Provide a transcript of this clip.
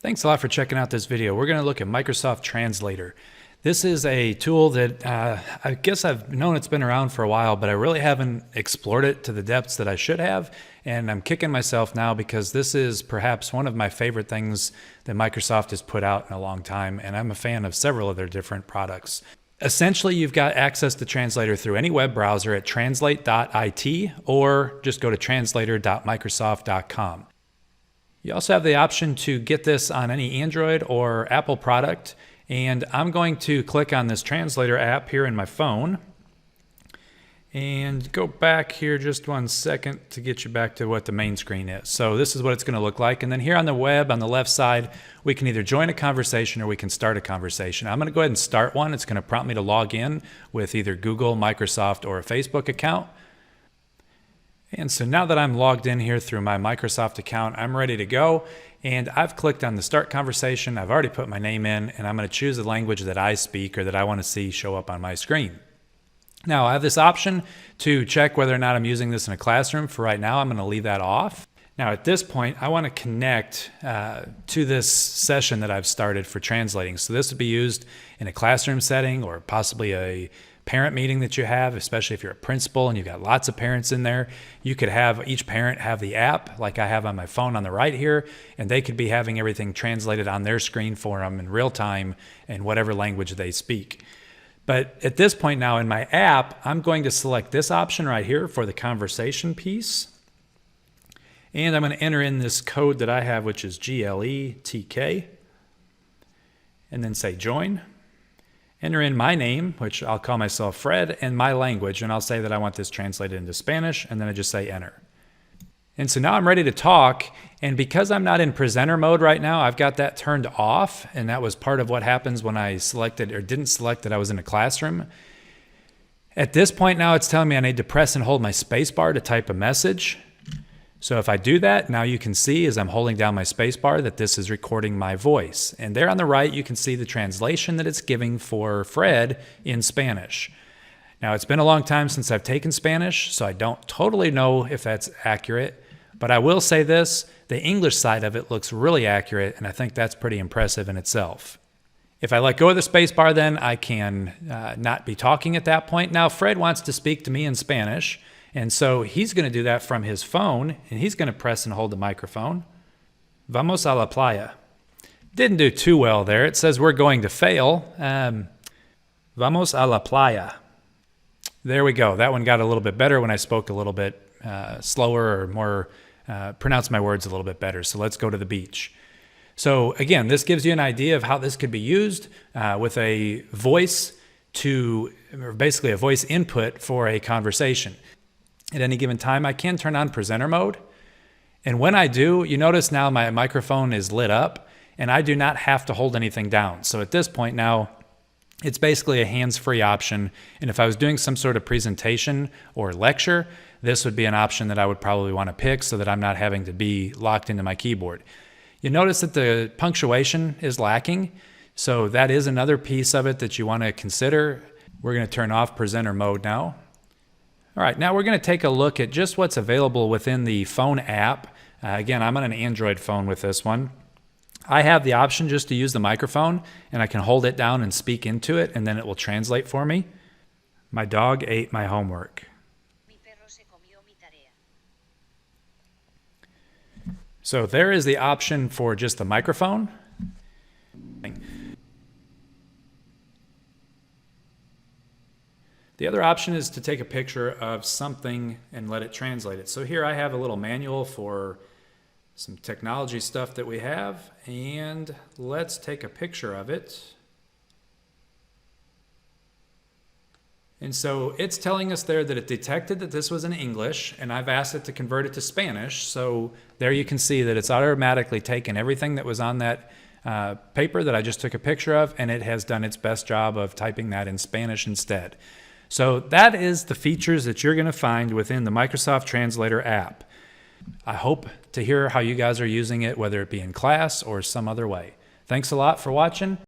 Thanks a lot for checking out this video. We're going to look at Microsoft Translator. This is a tool that I guess I've known it's been around for a while, but I really haven't explored it to the depths that I should have. And I'm kicking myself now because this is perhaps one of my favorite things that Microsoft has put out in a long time. And I'm a fan of several of their different products. Essentially, you've got access to Translator through any web browser at translate.it or just go to translator.microsoft.com. You also have the option to get this on any Android or Apple product. And I'm going to click on this Translator app here in my phone and go back here just 1 second to get you back to what the main screen is. So this is what it's going to look like. And then here on the web, on the left side, we can either join a conversation or we can start a conversation. I'm going to go ahead and start one. It's going to prompt me to log in with either Google, Microsoft, or a Facebook account. And so now that I'm logged in here through my Microsoft account, I'm ready to go. And I've clicked on the start conversation. I've already put my name in, and I'm going to choose the language that I speak or that I want to see show up on my screen. Now, I have this option to check whether or not I'm using this in a classroom. For right now, I'm going to leave that off. Now, at this point, I want to connect to this session that I've started for translating. So this would be used in a classroom setting or possibly a parent meeting that you have, especially if you're a principal and you've got lots of parents in there. You could have each parent have the app like I have on my phone on the right here, and they could be having everything translated on their screen for them in real time in whatever language they speak. But at this point now in my app, I'm going to select this option right here for the conversation piece. And I'm going to enter in this code that I have, which is GLETK, and then say join. Enter in my name, which I'll call myself Fred, and my language, and I'll say that I want this translated into Spanish, and then I just say enter. And so now I'm ready to talk, and because I'm not in presenter mode right now, I've got that turned off, and that was part of what happens when I selected or didn't select that I was in a classroom. At this point now, it's telling me I need to press and hold my space bar to type a message. So if I do that, now you can see as I'm holding down my space bar that this is recording my voice. And there on the right, you can see the translation that it's giving for Fred in Spanish. Now, it's been a long time since I've taken Spanish, so I don't totally know if that's accurate. But I will say this, the English side of it looks really accurate, and I think that's pretty impressive in itself. If I let go of the space bar, then I can not be talking at that point. Now, Fred wants to speak to me in Spanish. And so he's going to do that from his phone, and he's going to press and hold the microphone. Vamos a la playa. Didn't do too well there. It says we're going to fail. Vamos a la playa. There we go. That one got a little bit better when I spoke a little bit slower or more, pronounced my words a little bit better. So let's go to the beach. So again, this gives you an idea of how this could be used with a voice or basically a voice input for a conversation. At any given time, I can turn on presenter mode. And when I do, you notice now my microphone is lit up and I do not have to hold anything down. So at this point now, it's basically a hands-free option. And if I was doing some sort of presentation or lecture, this would be an option that I would probably want to pick so that I'm not having to be locked into my keyboard. You notice that the punctuation is lacking. So that is another piece of it that you want to consider. We're going to turn off presenter mode now. All right, now we're going to take a look at just what's available within the phone app. Again, I'm on an Android phone with this one. I have the option just to use the microphone, and I can hold it down and speak into it, and then it will translate for me. My dog ate my homework. So there is the option for just the microphone. The other option is to take a picture of something and let it translate it. So here I have a little manual for some technology stuff that we have, and let's take a picture of it. And so it's telling us there that it detected that this was in English, and I've asked it to convert it to Spanish. So there you can see that it's automatically taken everything that was on that paper that I just took a picture of, and it has done its best job of typing that in Spanish instead. So that is the features that you're going to find within the Microsoft Translator app. I hope to hear how you guys are using it, whether it be in class or some other way. Thanks a lot for watching.